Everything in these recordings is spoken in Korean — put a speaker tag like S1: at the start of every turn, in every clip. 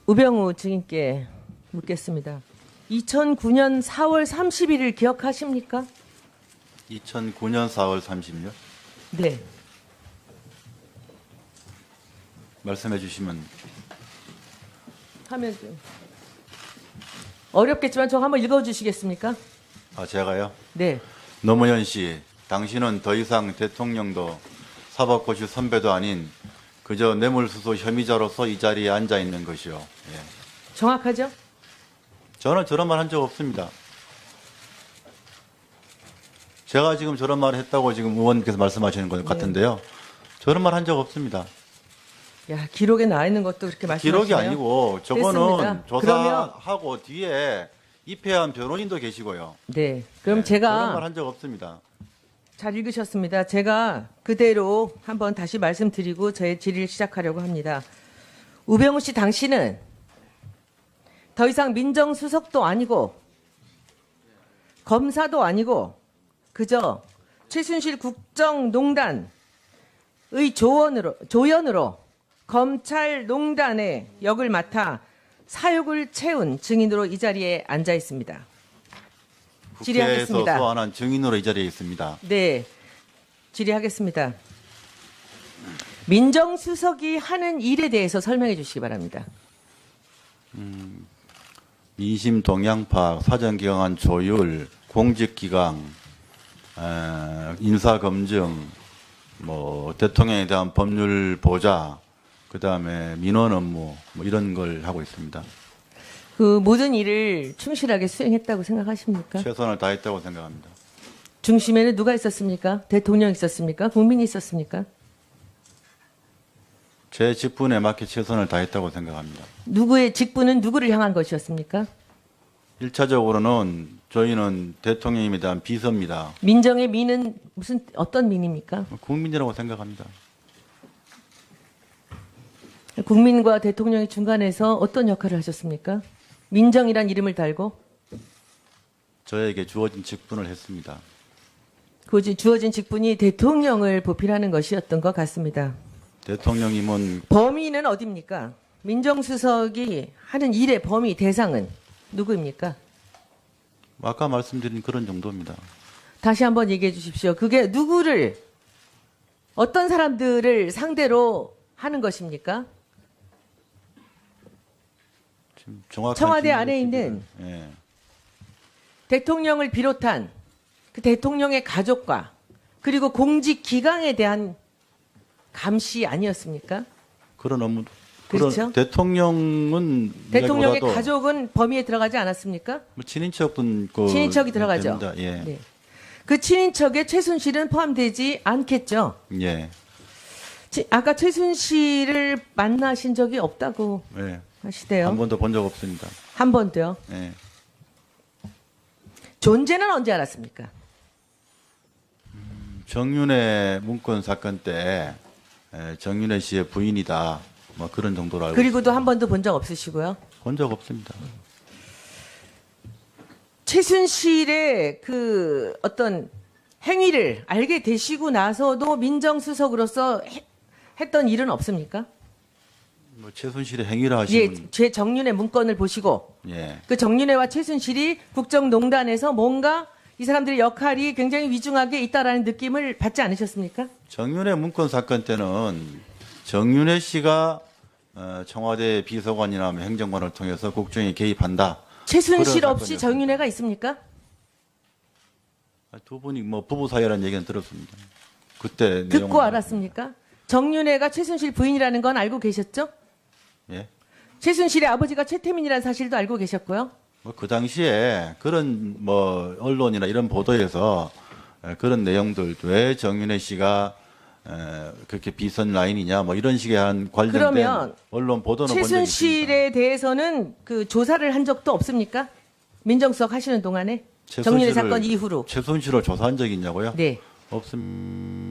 S1: 우병우 증인께 묻겠습니다. 2009년 4월 31일 기억하십니까?
S2: 2009년 4월 30일
S1: 네.
S2: 말씀해 주시면.
S1: 하면 좀 어렵겠지만 저 한번 읽어주시겠습니까?
S2: 제가요?
S1: 네.
S2: 노무현 씨, 당신은 더 이상 대통령도 사법고시 선배도 아닌 그저 뇌물수수 혐의자로서 이 자리에 앉아 있는 것이요. 예.
S1: 정확하죠?
S2: 저는 저런 말 한 적 없습니다. 제가 지금 저런 말을 했다고 지금 의원께서 말씀하시는 것 같은데요. 저런 말 한 적 없습니다.
S1: 야, 기록에 나와 있는 것도 그렇게 말씀하시네요.
S2: 기록이 아니고 저거는
S1: 됐습니다.
S2: 조사하고 뒤에 입회한 변호인도 계시고요.
S1: 네. 그럼
S2: 저런 말
S1: 제가
S2: 한 적 없습니다.
S1: 잘 읽으셨습니다. 제가 그대로 한번 다시 말씀드리고 저의 질의를 시작하려고 합니다. 우병우 씨, 당신은 더 이상 민정수석도 아니고 검사도 아니고 그저 최순실 국정농단의 조연으로 검찰농단의 역을 맡아 사육을 채운 증인으로 이 자리에 앉아 있습니다.
S2: 국회에서
S1: 질의하겠습니다.
S2: 소환한 증인으로 이 자리에 있습니다.
S1: 네, 질의하겠습니다. 민정수석이 하는 일에 대해서 설명해 주시기 바랍니다.
S2: 민심 동향 파악, 사전 기강안 조율, 공직 기강, 인사 검증, 뭐 대통령에 대한 법률 보좌, 그다음에 민원 업무 뭐 이런 걸 하고 있습니다.
S1: 그 모든 일을 충실하게 수행했다고 생각하십니까?
S2: 최선을 다했다고 생각합니다.
S1: 중심에는 누가 있었습니까? 대통령이 있었습니까? 국민이 있었습니까?
S2: 제 직분에 맞게 최선을 다했다고 생각합니다.
S1: 누구의 직분은 누구를 향한 것이었습니까?
S2: 1차적으로는 저희는 대통령님에 대한 비서입니다.
S1: 민정의 민은 어떤 민입니까?
S2: 국민이라고 생각합니다.
S1: 국민과 대통령의 중간에서 어떤 역할을 하셨습니까? 민정이란 이름을 달고
S2: 저에게 주어진 직분을 했습니다.
S1: 그 주어진 직분이 대통령을 보필하는 것이었던 것 같습니다.
S2: 대통령님은
S1: 범위는 어디입니까? 민정수석이 하는 일의 범위, 대상은 누구입니까?
S2: 아까 말씀드린 그런 정도입니다.
S1: 다시 한번 얘기해 주십시오. 그게 누구를, 어떤 사람들을 상대로 하는 것입니까?
S2: 지금 정확한
S1: 청와대
S2: 질문을
S1: 안에
S2: 지금-
S1: 있는
S2: 예.
S1: 대통령을 비롯한 그 대통령의 가족과 그리고 공직 기강에 대한 감시 아니었습니까?
S2: 그런 업무.
S1: 그렇죠.
S2: 대통령은
S1: 대통령의
S2: 이야기보다도
S1: 가족은 범위에 들어가지 않았습니까?
S2: 뭐 친인척은
S1: 친인척이 들어가죠.
S2: 됩니다. 예.
S1: 네. 그 친인척에 최순실은 포함되지 않겠죠.
S2: 예.
S1: 아까 최순실을 만나신 적이 없다고
S2: 예.
S1: 하시대요.
S2: 한 번도 본 적 없습니다.
S1: 한 번도요.
S2: 예.
S1: 존재는 언제 알았습니까?
S2: 정윤회 문건 사건 때 정윤회 씨의 부인이다. 뭐 그런 정도로 알고
S1: 그리고도 한 번도 본 적 없으시고요.
S2: 본 적 없습니다.
S1: 최순실의 그 어떤 행위를 알게 되시고 나서도 민정수석으로서 했던 일은 없습니까?
S2: 뭐 최순실의 행위를
S1: 예,
S2: 하시면
S1: 제 정윤회 문건을 보시고
S2: 예.
S1: 그 정윤회와 최순실이 국정농단에서 뭔가 이 사람들의 역할이 굉장히 위중하게 있다라는 느낌을 받지 않으셨습니까?
S2: 정윤회 문건 사건 때는 정윤회 씨가 청와대 비서관이나 뭐 행정관을 통해서 국정에 개입한다.
S1: 최순실
S2: 그런
S1: 없이
S2: 사건이었습니다.
S1: 정윤회가 있습니까?
S2: 두 분이 뭐 부부 사이라는 얘기는 들었습니다. 그때
S1: 듣고
S2: 내용은
S1: 알았습니까? 정윤회가 최순실 부인이라는 건 알고 계셨죠?
S2: 예.
S1: 최순실의 아버지가 최태민이라는 사실도 알고 계셨고요.
S2: 뭐 그 당시에 그런 뭐 언론이나 이런 보도에서 그런 내용들 왜 정윤회 씨가 그렇게 비선 라인이냐 뭐 이런 식의 한 관련된
S1: 그러면
S2: 언론 보도는 본 적이 있습니다.
S1: 최순실에 대해서는 그 조사를 한 적도 없습니까? 민정수석 하시는 동안에 정윤회 사건 이후로.
S2: 최순실을 조사한 적이 있냐고요?
S1: 네.
S2: 없습니다.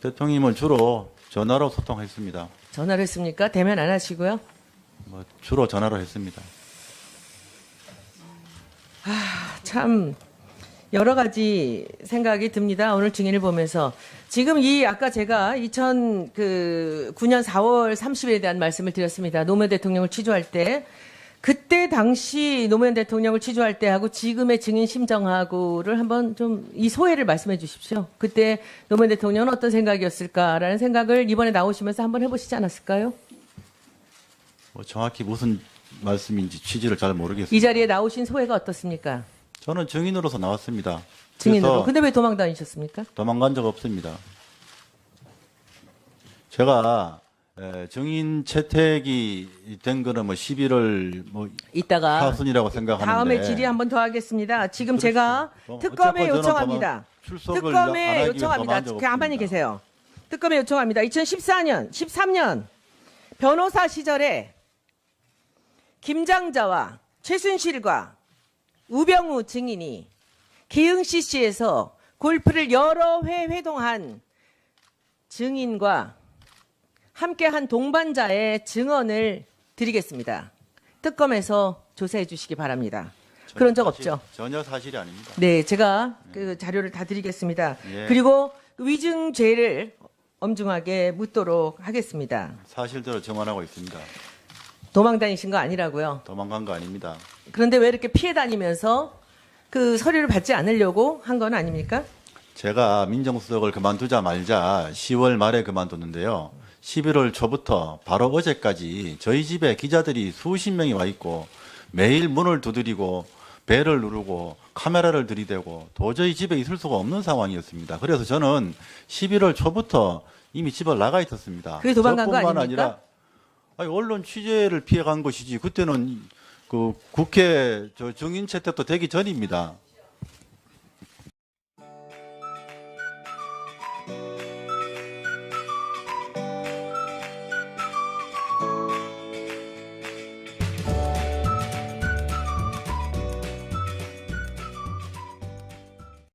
S2: 대통령님은 주로 전화로 소통했습니다.
S1: 전화를 했습니까? 대면 안 하시고요.
S2: 뭐 주로 전화로 했습니다.
S1: 참 여러 가지 생각이 듭니다. 오늘 증인을 보면서. 지금 이 아까 제가 2009년 4월 30일에 대한 말씀을 드렸습니다. 노무현 대통령을 취조할 때 그때 당시 노무현 대통령을 취조할 때하고 지금의 증인 심정하고를 한번 좀 이 소회를 말씀해 주십시오. 그때 노무현 대통령은 어떤 생각이었을까라는 생각을 이번에 나오시면서 한번 해보시지 않았을까요?
S2: 뭐 정확히 무슨 말씀인지 취지를 잘 모르겠습니다.
S1: 이 자리에 나오신 소회가 어떻습니까?
S2: 저는 증인으로서 나왔습니다.
S1: 증인으로.
S2: 그래서
S1: 근데 왜 도망 다니셨습니까?
S2: 도망간 적 없습니다. 제가 증인 채택이 된 거는 뭐 11월 뭐
S1: 이따가
S2: 하순이라고 생각하는데
S1: 다음에 질의 한번 더 하겠습니다. 지금
S2: 그렇죠.
S1: 제가 특검에
S2: 어쨌건 저는
S1: 요청합니다.
S2: 출석을 안
S1: 특검에
S2: 하기 위해서
S1: 요청합니다.
S2: 도망한 적
S1: 가만히
S2: 없습니다.
S1: 계세요. 특검에 요청합니다. 2014년, 13년 변호사 시절에 김장자와 최순실과 우병우 증인이 기흥 CC에서 골프를 여러 회 회동한 증인과 함께한 동반자의 증언을 드리겠습니다. 특검에서 조사해 주시기 바랍니다. 그런 적 없죠?
S2: 전혀 사실이 아닙니다.
S1: 네, 제가 그 자료를 다 드리겠습니다.
S2: 예.
S1: 그리고 위증죄를 엄중하게 묻도록 하겠습니다.
S2: 사실대로 증언하고 있습니다.
S1: 도망 다니신 거 아니라고요.
S2: 도망간 거 아닙니다.
S1: 그런데 왜 이렇게 피해 다니면서 그 서류를 받지 않으려고 한 건 아닙니까?
S2: 제가 민정수석을 그만두자 말자 10월 말에 그만뒀는데요. 11월 초부터 바로 어제까지 저희 집에 기자들이 수십 명이 와 있고 매일 문을 두드리고 벨을 누르고 카메라를 들이대고 도저히 집에 있을 수가 없는 상황이었습니다. 그래서 저는 11월 초부터 이미 집을 나가 있었습니다.
S1: 그게 도망간 거
S2: 저뿐만
S1: 아닙니까?
S2: 아니라 언론 취재를 피해간 것이지 그때는 그 국회 증인 채택도 되기 전입니다.